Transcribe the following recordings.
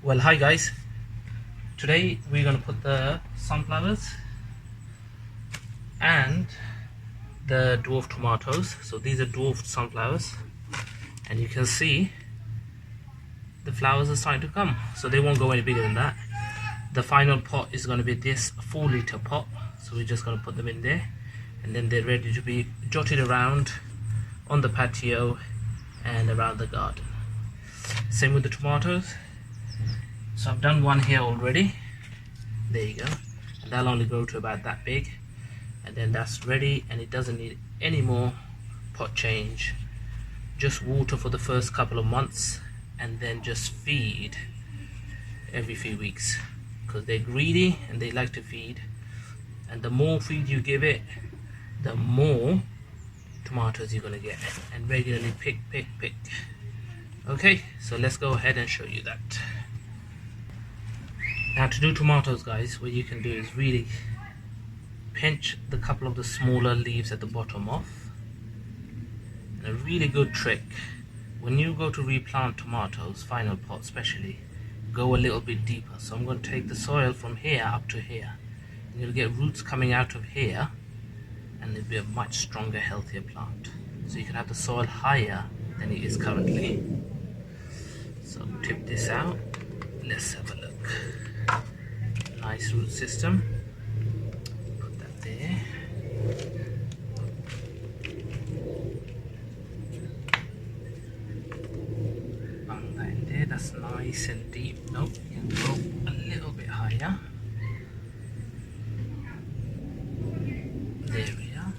Well, hi guys. Today we're going to put the sunflowers and the dwarf tomatoes. So these are dwarf sunflowers, and you can see the flowers are starting to come. So they won't go any bigger than that. The final pot is going to be this 4-liter pot. So we're just going to put them in there, and then they're ready to be jotted around on the patio and around the garden. Same with the tomatoes. So I've done one here already. There you go. And that'll only grow to about that big, and then that's ready, and it doesn't need any more pot change. Just water for the first couple of months, and then just feed every few weeks, because they're greedy and they like to feed, and the more feed you give it, the more tomatoes you're going to get. And regularly pick. Okay, so let's go ahead and show you that. Now, to do tomatoes, guys, what you can do is really pinch the couple of the smaller leaves at the bottom off. And a really good trick, when you go to replant tomatoes, final pot especially, go a little bit deeper. So I'm going to take the soil from here up to here. And you'll get roots coming out of here, and it'll be a much stronger, healthier plant. So you can have the soil higher than it is currently. So tip this out. Let's have a look. Nice root system. Put that there. Bang that in there. That's nice and deep. Nope, you can go a little bit higher. There we are.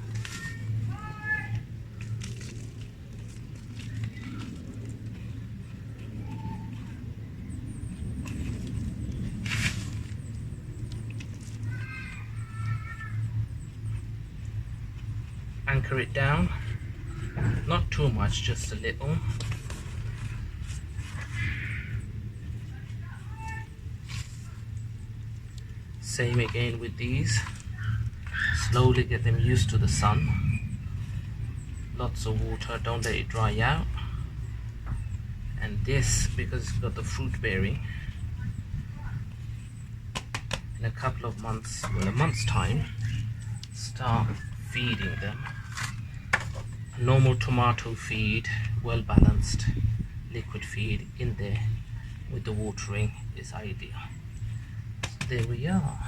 Anchor it down, not too much, just a little. Same again with these. Slowly get them used to the sun. Lots of water, don't let it dry out. And this, because it's got the fruit bearing, in a couple of months, well, a month's time, start feeding them. A normal tomato feed, well balanced liquid feed in there with the watering is ideal. So there we are.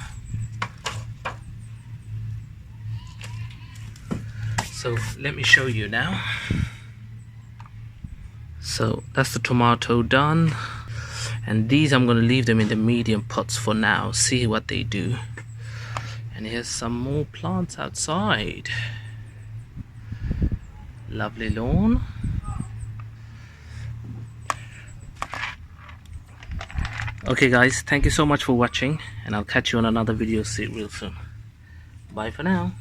So let me show you now. So that's the tomato done, and these I'm going to leave them in the medium pots for now, see what they do. And here's some more plants outside. Lovely lawn. Okay guys, thank you so much for watching, and I'll catch you on another video real soon. Bye for now.